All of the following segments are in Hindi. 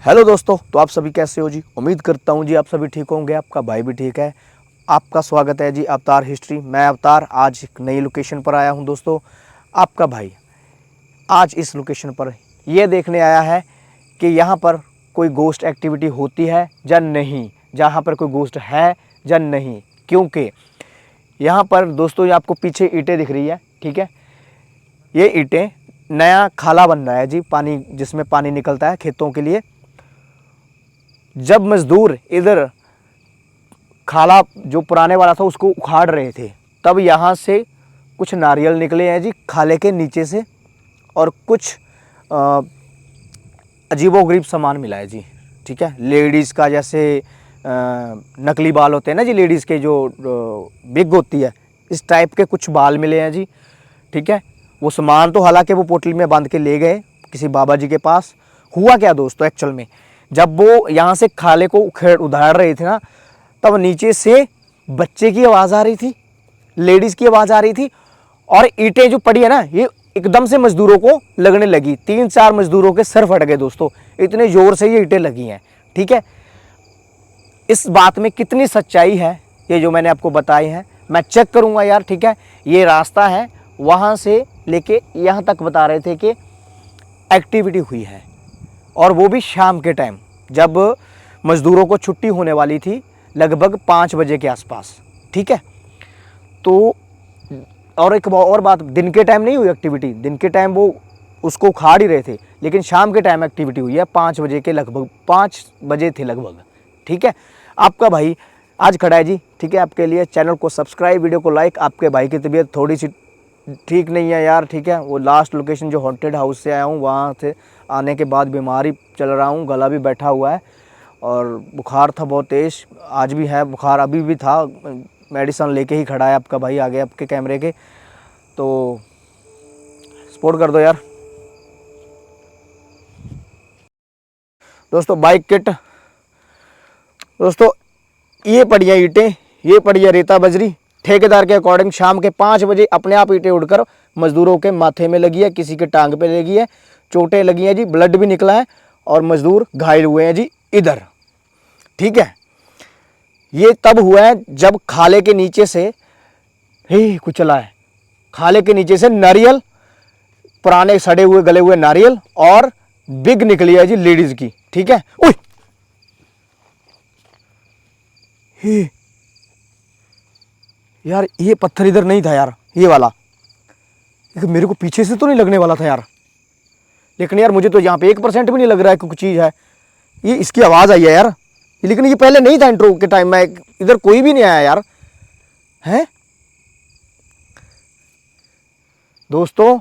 हेलो दोस्तों, तो आप सभी कैसे हो जी। उम्मीद करता हूँ जी आप सभी ठीक होंगे, आपका भाई भी ठीक है। आपका स्वागत है जी अवतार हिस्ट्री। मैं अवतार आज एक नई लोकेशन पर आया हूँ दोस्तों। आपका भाई आज इस लोकेशन पर यह देखने आया है कि यहाँ पर कोई गोस्ट एक्टिविटी होती है या नहीं, जहाँ पर कोई गोस्ट है या नहीं। क्योंकि यहाँ पर दोस्तों ये आपको पीछे ईंटें दिख रही है, ठीक है। ये ईंटें नया खाला बन रहा है जी, पानी जिसमें पानी निकलता है खेतों के लिए। जब मजदूर इधर खाला जो पुराने वाला था उसको उखाड़ रहे थे, तब यहाँ से कुछ नारियल निकले हैं जी खाले के नीचे से, और कुछ अजीबोगरीब सामान मिला है जी, ठीक है। लेडीज़ का जैसे नकली बाल होते हैं ना जी, लेडीज़ के जो बिग होती है, इस टाइप के कुछ बाल मिले हैं जी, ठीक है। वो सामान तो हालांकि वो पोटली में बांध के ले गए किसी बाबा जी के पास। हुआ क्या दोस्तों, एक्चुअल में जब वो यहाँ से खाले को उधार रहे थे ना, तब नीचे से बच्चे की आवाज़ आ रही थी, लेडीज़ की आवाज़ आ रही थी, और ईंटें जो पड़ी है ना ये एकदम से मजदूरों को लगने लगी। 3-4 मजदूरों के सर फट गए दोस्तों, इतने ज़ोर से ये ईंटें लगी हैं, ठीक है। इस बात में कितनी सच्चाई है ये जो मैंने आपको बताई है, मैं चेक करूँगा यार, ठीक है। ये रास्ता है वहाँ से लेके यहाँ तक बता रहे थे कि एक्टिविटी हुई है, और वो भी शाम के टाइम जब मज़दूरों को छुट्टी होने वाली थी, लगभग 5 बजे के आसपास, ठीक है। तो और एक और बात, दिन के टाइम नहीं हुई एक्टिविटी, दिन के टाइम वो उसको उखाड़ ही रहे थे, लेकिन शाम के टाइम एक्टिविटी हुई है 5 बजे के लगभग, 5 बजे थे लगभग, ठीक है। आपका भाई आज खड़ा है जी, ठीक है, आपके लिए। चैनल को सब्सक्राइब, वीडियो को लाइक। आपके भाई की तबीयत थोड़ी सी ठीक नहीं है यार, ठीक है। वो लास्ट लोकेशन जो हॉन्टेड हाउस से आया हूँ, वहाँ से आने के बाद बीमारी चल रहा हूँ, गला भी बैठा हुआ है, और बुखार था बहुत तेज़, आज भी है बुखार, अभी भी था। मेडिसिन लेके ही खड़ा है आपका भाई आगे आपके कैमरे के, तो सपोर्ट कर दो यार दोस्तों। बाइक किट दोस्तों, ये पड़ी है ईंटें, ये पड़ी है रेता बजरी। ठेकेदार के अकॉर्डिंग शाम के 5 बजे अपने आप ईंटें उड़कर मजदूरों के माथे में लगी है, किसी के टांग पे लगी है, चोटें लगी हैं जी, ब्लड भी निकला है, और मजदूर घायल हुए हैं जी इधर, ठीक है। ये तब हुआ है जब खाले के नीचे से कुछ चला है, खाले के नीचे से नारियल, पुराने सड़े हुए गले हुए नारियल और बिग निकली है जी लेडीज की, ठीक है। ओए यार, ये पत्थर इधर नहीं था यार, ये वाला मेरे को पीछे से तो नहीं लगने वाला था यार, लेकिन यार मुझे तो यहाँ पे 1% भी नहीं लग रहा है कि कुछ चीज़ है। ये इसकी आवाज़ आई है यार, लेकिन ये पहले नहीं था इंट्रो के टाइम में, इधर कोई भी नहीं आया यार, हैं दोस्तों।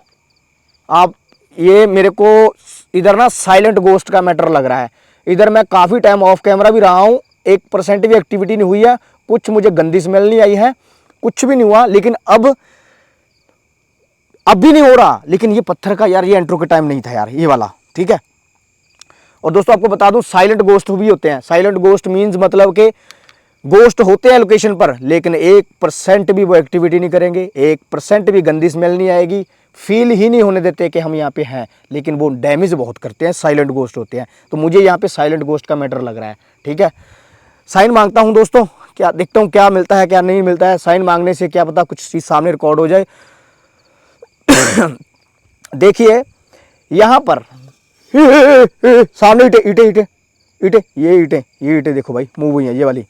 आप ये मेरे को इधर ना साइलेंट गोस्ट का मैटर लग रहा है। इधर मैं काफ़ी टाइम ऑफ कैमरा भी रहा हूँ, 1% भी एक्टिविटी नहीं हुई है, कुछ मुझे गंदी स्मेल नहीं आई है, कुछ भी नहीं हुआ, लेकिन अब भी नहीं हो रहा। लेकिन ये पत्थर का यार, ये इंट्रो के टाइम नहीं था यार, ये वाला, ठीक है। और दोस्तों आपको बता दूं, साइलेंट गोस्ट भी होते हैं। साइलेंट गोस्ट मीन्स मतलब कि गोस्ट होते हैं लोकेशन पर, लेकिन 1% भी वो एक्टिविटी नहीं करेंगे, 1% भी गंदी स्मेल नहीं आएगी, फील ही नहीं होने देते कि हम यहाँ पे हैं, लेकिन वो डैमेज बहुत करते हैं, साइलेंट गोस्ट होते हैं। तो मुझे यहाँ पे साइलेंट गोस्ट का मैटर लग रहा है, ठीक है। साइन मांगता हूँ दोस्तों, क्या देखता हूँ क्या मिलता है क्या नहीं मिलता है। साइन मांगने से क्या पता कुछ चीज़ सामने रिकॉर्ड हो जाए। देखिए यहाँ पर सामने ईंटें ईंटें ईंटें ईंटें, ये ईंटें देखो भाई, मूव हुई हैं, ये वाली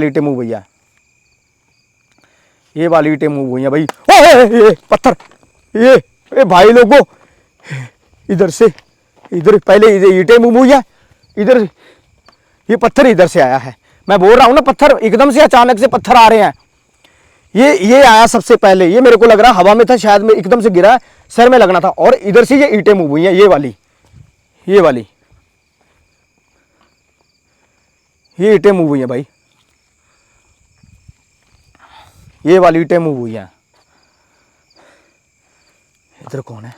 ईंटें मूव हुई है, ये वाली ईंटें मूव हुई हैं भाई। ये पत्थर, ये भाई लोगों, इधर से इधर पहले ईंटें मूव हुई है, इधर ये पत्थर इधर से आया है। मैं बोल रहा हूँ ना, पत्थर एकदम से अचानक से पत्थर आ रहे हैं। ये आया सबसे पहले, ये मेरे को लग रहा है हवा में था शायद, में एकदम से गिरा, सर में लगना था, और इधर से ये ईंटें मूव हुई हैं, ये वाली ये ईंटें मूव हुई हैं भाई, ये वाली ईंटें मूव हुई हैं। इधर कौन है?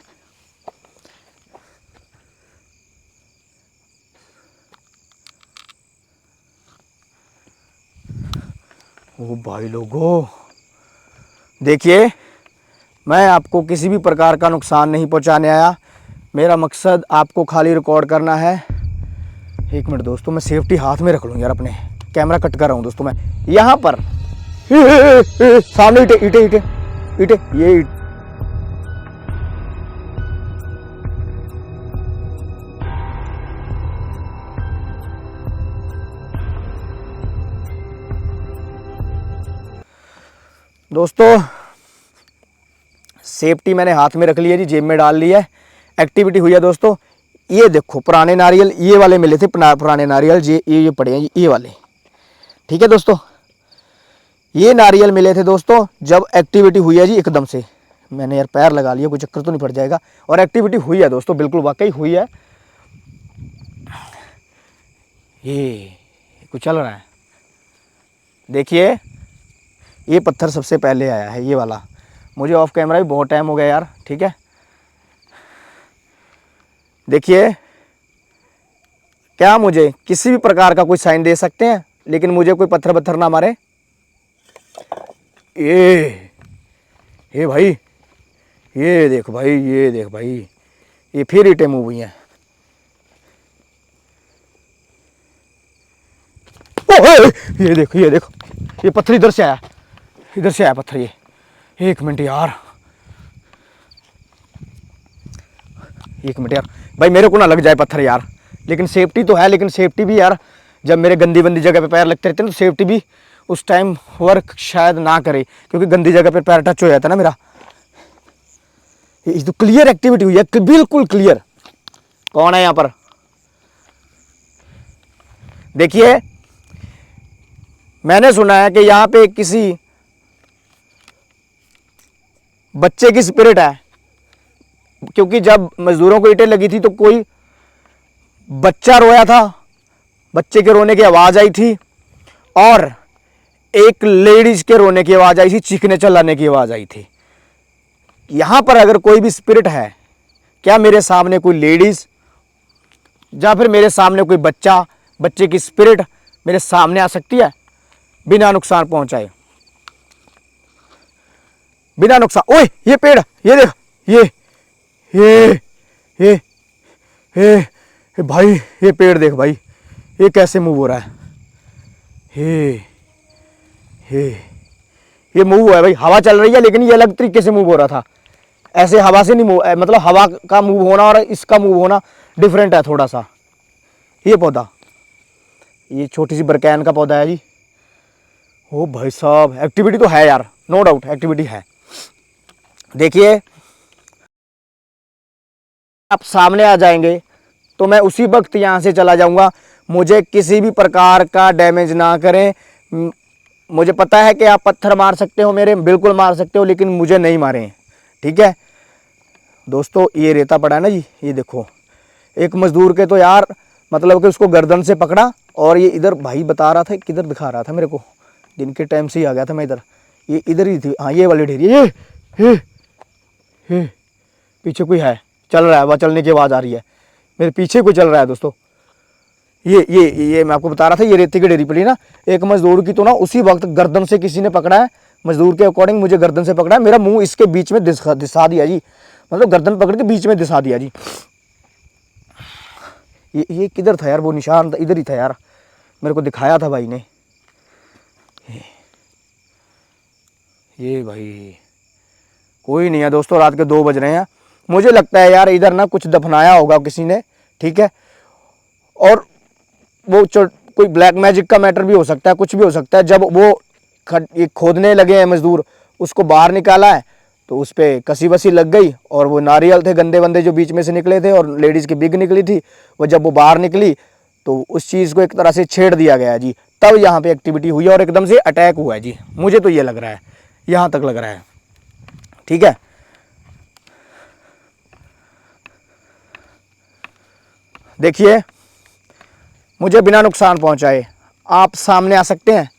ओ भाई लोगों, देखिए, मैं आपको किसी भी प्रकार का नुकसान नहीं पहुंचाने आया, मेरा मकसद आपको खाली रिकॉर्ड करना है। एक मिनट दोस्तों, मैं सेफ्टी हाथ में रख लूँ यार, अपने कैमरा कट कर रहा हूँ दोस्तों मैं यहाँ पर। सामने ईटे ईटे ईटे ईटे, ये ईट। दोस्तों सेफ्टी मैंने हाथ में रख लिया जी, जेब में डाल लिया है। एक्टिविटी हुई है दोस्तों। ये देखो पुराने नारियल ये वाले मिले थे, पुराने नारियल ये पड़े हैं ये वाले, ठीक है दोस्तों। ये नारियल मिले थे दोस्तों जब एक्टिविटी हुई है जी एकदम से। मैंने यार पैर लगा लिया, कोई चक्कर तो नहीं पड़ जाएगा। और एक्टिविटी हुई है दोस्तों, बिल्कुल वाकई हुई है। ये कुछ चल रहा है, देखिए ये पत्थर सबसे पहले आया है, ये वाला। मुझे ऑफ कैमरा भी बहुत टाइम हो गया यार, ठीक है। देखिए क्या मुझे किसी भी प्रकार का कोई साइन दे सकते हैं, लेकिन मुझे कोई पत्थर ना मारे। ये भाई, ये देख भाई, ये देख भाई, ये फिर ईंटें मूव हुई हैं। ये देखो ये देखो, ये पत्थर इधर से आया पत्थर ये। एक मिनट यार, एक मिनट यार भाई, मेरे को ना लग जाए पत्थर यार। लेकिन सेफ्टी तो है, लेकिन सेफ्टी भी यार, जब मेरे गंदी वंदी जगह पे पैर लगते रहते हैं तो सेफ्टी भी उस टाइम वर्क शायद ना करे, क्योंकि गंदी जगह पे पैर टच हो जाता है ना मेरा। ये तो क्लियर एक्टिविटी हुई है, बिल्कुल क्लियर। कौन है यहाँ पर? देखिए मैंने सुना है कि यहाँ पे किसी बच्चे की स्पिरिट है, क्योंकि जब मजदूरों को ईंटें लगी थी तो कोई बच्चा रोया था, बच्चे के रोने की आवाज आई थी, और एक लेडीज के रोने की आवाज आई थी, चीखने चिल्लाने की आवाज आई थी। यहां पर अगर कोई भी स्पिरिट है, क्या मेरे सामने कोई लेडीज या फिर मेरे सामने कोई बच्चे की स्पिरिट मेरे सामने आ सकती है बिना नुकसान पहुंचाए, बिना नुकसान। ओए ये पेड़, ये देख, ये भाई, ये पेड़ देख भाई, ये कैसे मूव हो रहा है। ये मूव हुआ है भाई, हवा चल रही है, लेकिन ये अलग तरीके से मूव हो रहा था। ऐसे हवा से नहीं मूव, मतलब हवा का मूव होना और इसका मूव होना डिफरेंट है थोड़ा सा। ये पौधा, ये छोटी सी बरकैन का पौधा है जी। ओ भाई साहब, एक्टिविटी तो है यार, नो डाउट एक्टिविटी है। देखिए आप सामने आ जाएंगे तो मैं उसी वक्त यहाँ से चला जाऊँगा। मुझे किसी भी प्रकार का डैमेज ना करें। मुझे पता है कि आप पत्थर मार सकते हो मेरे, बिल्कुल मार सकते हो, लेकिन मुझे नहीं मारें, ठीक है दोस्तों। ये रेता पड़ा है ना जी, ये देखो, एक मजदूर के तो यार मतलब कि उसको गर्दन से पकड़ा, और ये इधर भाई बता रहा था, किधर दिखा रहा था मेरे को, दिन के टाइम से ही आ गया था मैं इधर। ये इधर ही थी, हाँ ये वाली ढेरी। ये पीछे कोई है, चल रहा है, वह चलने की आवाज़ आ रही है, मेरे पीछे कोई चल रहा है दोस्तों। ये मैं आपको बता रहा था, ये रेती की ढेरी पड़ी ना, एक मजदूर की तो ना उसी वक्त गर्दन से किसी ने पकड़ा है, मजदूर के अकॉर्डिंग मुझे गर्दन से पकड़ा है, मेरा मुंह इसके बीच में दिशा दिया जी, मतलब गर्दन पकड़ के बीच में दिशा दिया जी। ये किधर था यार, वो निशान इधर ही था यार, मेरे को दिखाया था भाई ने। ये भाई कोई नहीं है दोस्तों, रात के 2 बज रहे हैं। मुझे लगता है यार इधर ना कुछ दफनाया होगा किसी ने, ठीक है, और वो कोई ब्लैक मैजिक का मैटर भी हो सकता है, कुछ भी हो सकता है। जब वो खोदने लगे हैं मजदूर, उसको बाहर निकाला है तो उस पर कसी वसी लग गई, और वो नारियल थे गंदे वंदे जो बीच में से निकले थे, और लेडीज़ की बिग निकली थी, वो जब वो बाहर निकली तो उस चीज़ को एक तरह से छेड़ दिया गया जी, तब यहाँ पे एक्टिविटी हुई और एकदम से अटैक हुआ है जी। मुझे तो ये लग रहा है, यहाँ तक लग रहा है, ठीक है। देखिए मुझे बिना नुकसान पहुंचाए आप सामने आ सकते हैं।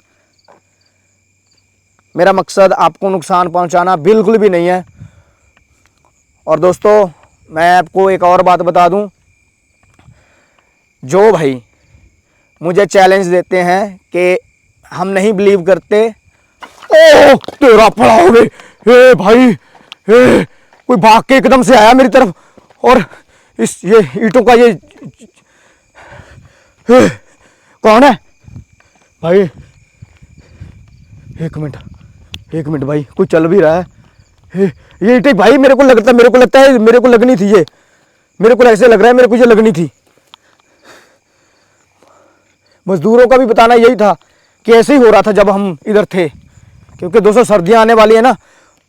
मेरा मकसद आपको नुकसान पहुंचाना बिल्कुल भी नहीं है। और दोस्तों मैं आपको एक और बात बता दूं, जो भाई मुझे चैलेंज देते हैं कि हम नहीं बिलीव करते, ओ तेरा पड़ा हो गए, ए भाई, कोई भाग के एकदम से आया मेरी तरफ, और ये ईंटों का ये कौन है भाई? एक मिनट भाई, कोई चल भी रहा है। ये ईंटें भाई मेरे को लगता है मेरे को लगनी थी, ये मेरे को ऐसे लग रहा है मेरे को ये लगनी थी। मजदूरों का भी बताना यही था कि ऐसे ही हो रहा था जब हम इधर थे, क्योंकि दोस्तों सर्दियां आने वाली है ना,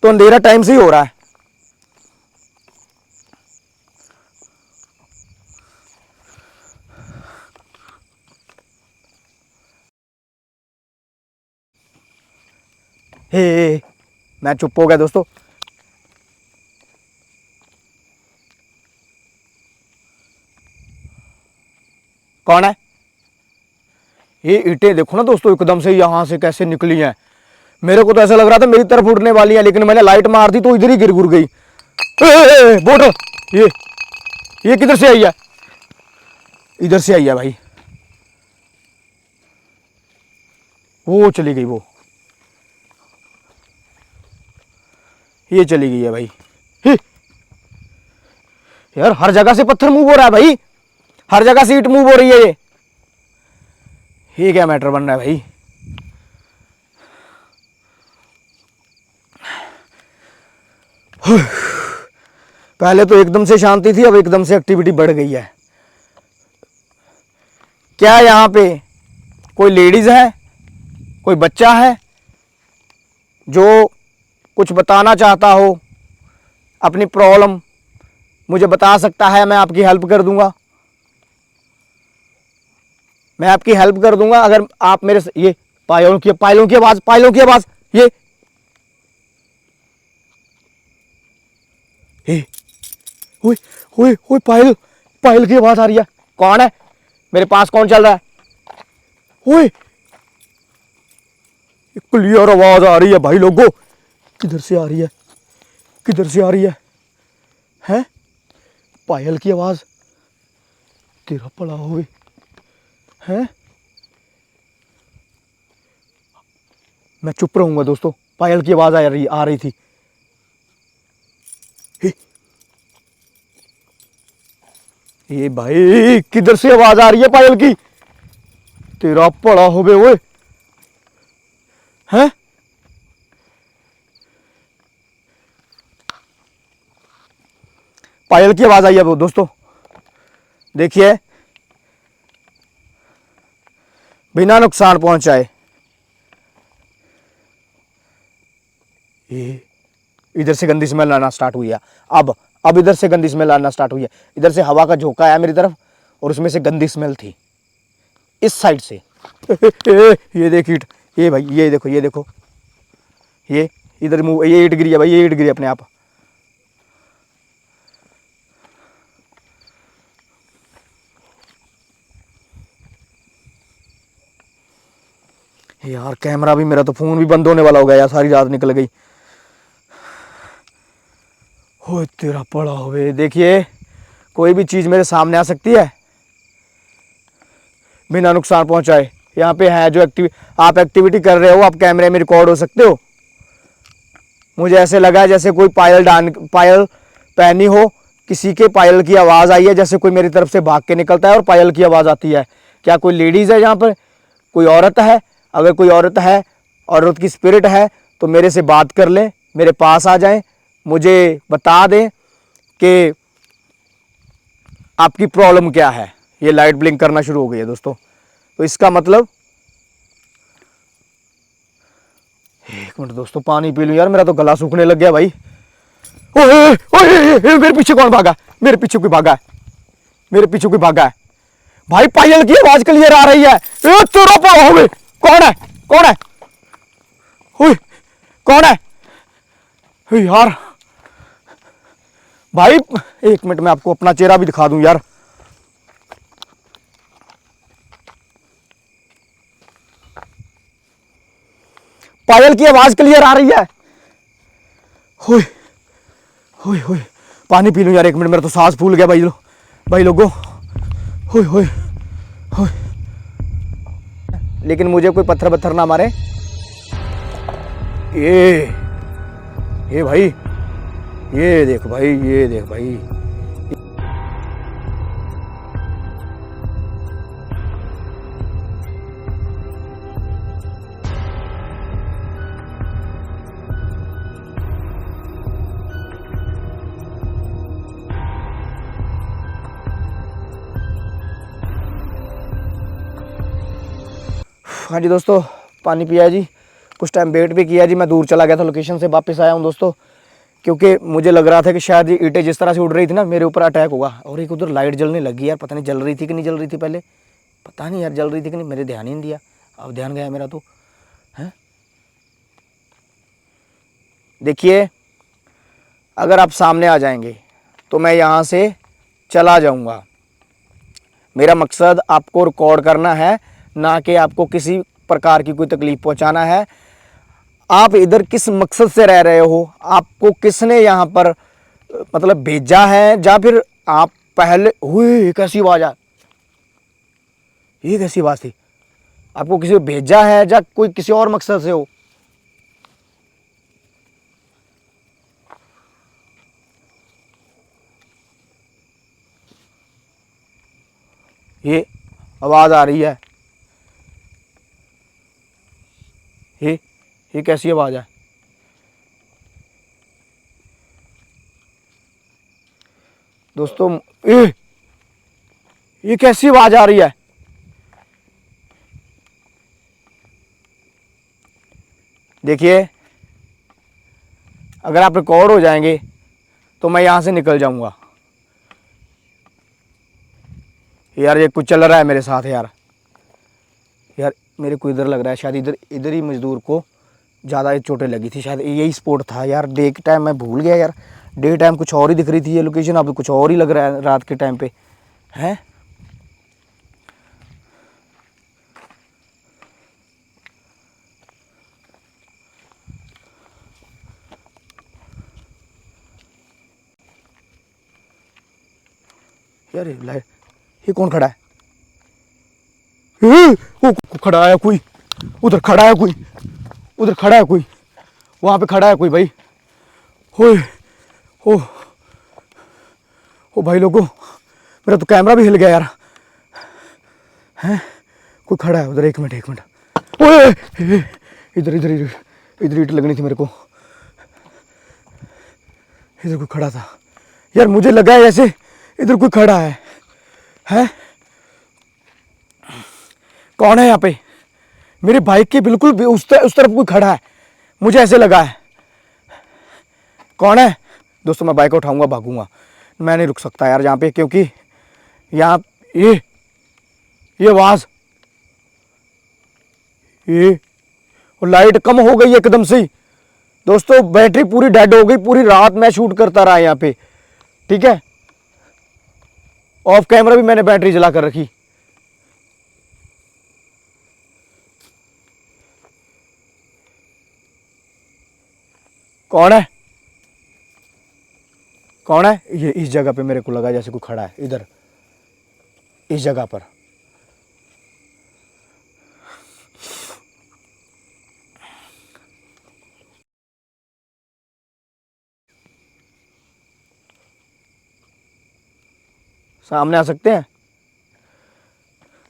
तो अंधेरा टाइम से ही हो रहा है। हे, मैं चुप हो गया दोस्तों। कौन है? ये ईंटें देखो ना दोस्तों, एकदम से यहां से कैसे निकली हैं। मेरे को तो ऐसा लग रहा था मेरी तरफ उड़ने वाली है, लेकिन मैंने लाइट मार दी तो इधर ही गिर गुर गई। बोट, ये किधर से आई है? इधर से आई है भाई, वो चली गई, वो ये चली गई है भाई। यार हर जगह से पत्थर मूव हो रहा है भाई, हर जगह से ईंट मूव हो रही है। ये क्या मैटर बन रहा है भाई? पहले तो एकदम से शांति थी, अब एकदम से एक्टिविटी बढ़ गई है। क्या यहां पे कोई लेडीज है, कोई बच्चा है जो कुछ बताना चाहता हो, अपनी प्रॉब्लम मुझे बता सकता है? मैं आपकी हेल्प कर दूंगा, मैं आपकी हेल्प कर दूंगा अगर आप मेरे से। ये पायलों की आवाज, ये ओए पायल की आवाज आ रही है। कौन है? मेरे पास कौन चल रहा है? ओए क्लियर आवाज आ रही है भाई लोगों। किधर से आ रही है? हैं? पायल की आवाज, तेरा पड़ा हुए हैं। मैं चुप रहूंगा दोस्तों, पायल की आवाज आ रही थी। ये भाई किधर से आवाज आ रही है पायल की? तेरा पड़ा होवे ओए, हैं? पायल की आवाज आई है वो दोस्तों, देखिए, बिना नुकसान पहुंचाए। ये इधर से गंदी स्मेल आना स्टार्ट हुई है। अब इधर से गंदी स्मेल आना स्टार्ट हुई है। इधर से हवा का झोंका आया मेरी तरफ और उसमें से गंदी स्मेल थी इस साइड से। ये देख ईट, ये भाई ये देखो ये इधर मुंह, ये ईट गिरी है भाई, ये ईट गिरी अपने आप। यार कैमरा भी, मेरा तो फोन भी बंद होने वाला हो गया यार, सारी रात निकल गई। हो तेरा पड़ा हुए। देखिए कोई भी चीज़ मेरे सामने आ सकती है बिना नुकसान पहुंचाए। यहाँ पे है जो आप एक्टिविटी कर रहे हो, आप कैमरे में रिकॉर्ड हो सकते हो। मुझे ऐसे लगा है जैसे कोई पायल पहनी हो किसी के, पायल की आवाज़ आई है, जैसे कोई मेरी तरफ से भाग के निकलता है और पायल की आवाज़ आती है। क्या कोई लेडीज़ है यहाँ पर? कोई औरत है? अगर कोई औरत है, औरत की स्पिरिट है, तो मेरे से बात कर लें, मेरे पास आ जाएं, मुझे बता दें कि आपकी प्रॉब्लम क्या है। ये लाइट ब्लिंक करना शुरू हो गई है दोस्तों, तो इसका मतलब, एक मिनट दोस्तों पानी पी लूं यार, मेरा तो गला सूखने लग गया भाई। ओए ओए मेरे पीछे कौन भागा? मेरे पीछे कोई भागा है भाई। पायल की आवाज क्लियर आ रही है। तेरा पाओ होवे। कौन है? ओए कौन है यार? भाई एक मिनट में आपको अपना चेहरा भी दिखा दूं यार। पायल की आवाज क्लियर आ रही है। होए होए होए, पानी पी लूं यार, एक मिनट, मेरा तो सांस फूल गया भाई लोगों। होए होए होए, लेकिन मुझे कोई पत्थर ना मारे। ये भाई, ये देख भाई, हाँ जी दोस्तों, पानी पिया जी, कुछ टाइम वेट भी किया जी। मैं दूर चला गया था लोकेशन से, वापस आया हूँ दोस्तों, क्योंकि मुझे लग रहा था कि शायद ये ईंटें जिस तरह से उड़ रही थी ना, मेरे ऊपर अटैक होगा। और एक उधर लाइट जलने लगी यार, पता नहीं जल रही थी कि नहीं जल रही थी पहले, पता नहीं यार जल रही थी कि नहीं, मेरे ध्यान ही नहीं दिया। अब ध्यान गया मेरा तो है। देखिए, अगर आप सामने आ जाएंगे तो मैं यहाँ से चला जाऊँगा। मेरा मकसद आपको रिकॉर्ड करना है, ना कि आपको किसी प्रकार की कोई तकलीफ़ पहुँचाना है। आप इधर किस मकसद से रह रहे हो, आपको किसने यहाँ पर मतलब भेजा है, या फिर आप पहले हुई कैसी आवाज़ है, ये कैसी बात थी, आपको किसी को भेजा है या कोई किसी और मकसद से हो। ये आवाज़ आ रही है, ये कैसी आवाज़ है। दोस्तों ये कैसी आवाज़ आ रही है। देखिए, अगर आप रिकॉर्ड हो जाएंगे तो मैं यहाँ से निकल जाऊँगा। यार ये कुछ चल रहा है मेरे साथ यार। यार मेरे को इधर लग रहा है शायद इधर इधर ही मज़दूर को ज़्यादा चोटें लगी थी, शायद यही स्पॉट था यार। डे के टाइम मैं भूल गया यार, डे टाइम कुछ और ही दिख रही थी ये लोकेशन, अब कुछ और ही लग रहा है रात के टाइम पे है। यार ये कौन खड़ा है, वो खड़ा है कोई, उधर खड़ा है कोई, उधर खड़ा है कोई, वहाँ पे खड़ा है कोई भाई। ओए ओ ओ भाई लोगों, मेरा तो कैमरा भी हिल गया यार। हैं, कोई खड़ा है उधर, एक मिनट। ओए इधर इधर इधर इधर ईंट लगनी थी मेरे को, इधर कोई खड़ा था यार, मुझे लगा है जैसे इधर कोई खड़ा है। हैं, कौन है यहाँ पे, मेरे बाइक के बिल्कुल भी उस तरफ कोई खड़ा है, मुझे ऐसे लगा है। कौन है दोस्तों, मैं बाइक उठाऊंगा भागूंगा, मैं नहीं रुक सकता यार यहाँ पे, क्योंकि यहाँ ये आवाज़, ये और लाइट कम हो गई एकदम से ही दोस्तों, बैटरी पूरी डेड हो गई। पूरी रात मैं शूट करता रहा यहाँ पे, ठीक है, ऑफ कैमरा भी मैंने बैटरी जला कर रखी। कौन है, कौन है ये, इस जगह पे मेरे को लगा जैसे कोई खड़ा है इधर, इस जगह पर। सामने आ सकते हैं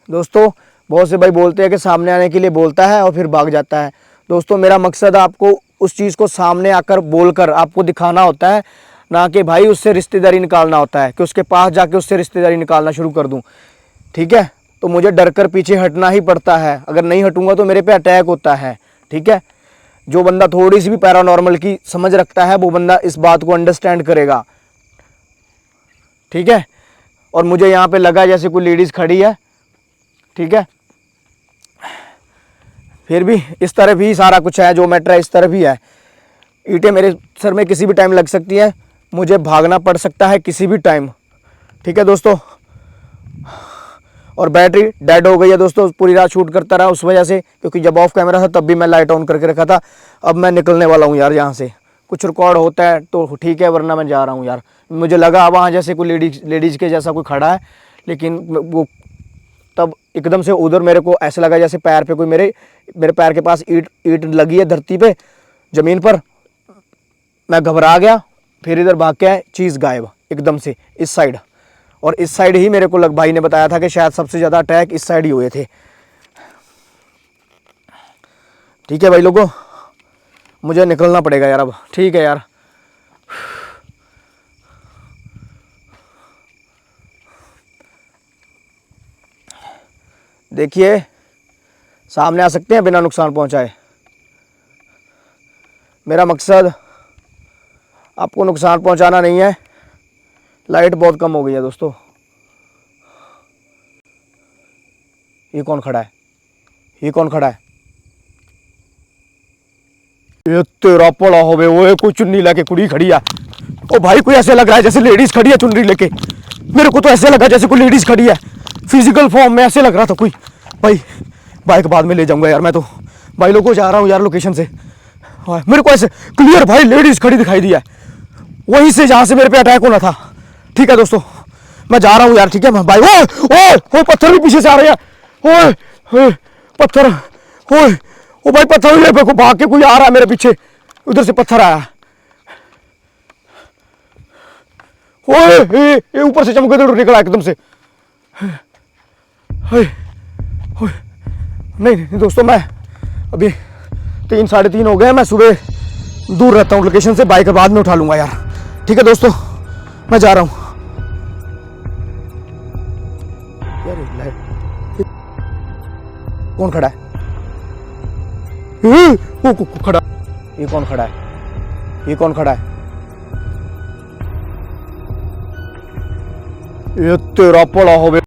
दोस्तों। बहुत से भाई बोलते हैं कि सामने आने के लिए बोलता है और फिर भाग जाता है। दोस्तों मेरा मकसद आपको उस चीज़ को सामने आकर बोलकर आपको दिखाना होता है, ना कि भाई उससे रिश्तेदारी निकालना होता है, कि उसके पास जाके उससे रिश्तेदारी निकालना शुरू कर दूं, ठीक है। तो मुझे डर कर पीछे हटना ही पड़ता है, अगर नहीं हटूंगा तो मेरे पे अटैक होता है, ठीक है। जो बंदा थोड़ी सी भी पैरानॉर्मल की समझ रखता है वो बंदा इस बात को अंडरस्टैंड करेगा, ठीक है। और मुझे यहाँ पे लगा जैसे कोई लेडीज़ खड़ी है, ठीक है, फिर भी इस तरफ ही सारा कुछ है, जो मैटर है इस तरफ ही है। ईंटें मेरे सर में किसी भी टाइम लग सकती हैं, मुझे भागना पड़ सकता है किसी भी टाइम, ठीक है दोस्तों। और बैटरी डेड हो गई है दोस्तों, पूरी रात शूट करता रहा उस वजह से, क्योंकि जब ऑफ कैमरा था तब भी मैं लाइट ऑन करके रखा था। अब मैं निकलने वाला हूँ यार यहाँ से, कुछ रिकॉर्ड होता है तो ठीक है, वरना मैं जा रहा हूँ यार। मुझे लगा वहाँ जैसे कोई लेडीज़ के जैसा कोई खड़ा है, लेकिन वो तब एकदम से उधर मेरे को ऐसा लगा जैसे पैर पे कोई मेरे पैर के पास ईंट लगी है धरती पे, ज़मीन पर। मैं घबरा गया, फिर इधर भाग के चीज़ गायब एकदम से इस साइड। और इस साइड ही मेरे को भाई ने बताया था कि शायद सबसे ज़्यादा अटैक इस साइड ही हुए थे, ठीक है भाई लोगों। मुझे निकलना पड़ेगा यार अब, ठीक है यार। देखिए सामने आ सकते हैं बिना नुकसान पहुंचाए। मेरा मकसद आपको नुकसान पहुंचाना नहीं है। लाइट बहुत कम हो गई है दोस्तों। ये कौन खड़ा है? ये कौन खड़ा है? ये तेरा पड़ा होवे, वो कोई चुन्नी लेके कुड़ी खड़ी है। ओ भाई, कोई ऐसे लग रहा है जैसे लेडीज खड़ी है चुन्नी लेके। मेरे को तो ऐसे लगा जैसे कोई लेडीज खड़ी है, फिजिकल फॉर्म में ऐसे लग रहा था कोई। भाई बाइक बाद में ले जाऊंगा यार, मैं तो भाई लोगों को जा रहा हूँ यार लोकेशन से। मेरे को ऐसे क्लियर भाई लेडीज खड़ी दिखाई दी है, वहीं से जहां से मेरे पे अटैक होना था। ठीक है दोस्तों, मैं जा रहा हूँ यार। ठीक है भाई। ओ पत्थर भी पीछे से आ रहे हैं। ओए पत्थर, ओए ओ भाई पत्थर मेरे को भाग के कोई आ रहा है मेरे पीछे, उधर से पत्थर आया। ओए ऊपर से चमगादड़ निकला एकदम से। नहीं दोस्तों, मैं अभी 3 साढ़े 3 हो गए। मैं सुबह दूर रहता हूँ लोकेशन से, बाइक बाद में उठा लूंगा यार। ठीक है दोस्तों, मैं जा रहा हूँ। कौन खड़ा है? खड़ा। ये कौन खड़ा है? ये कौन खड़ा है? ये तेरा पड़ा होवे।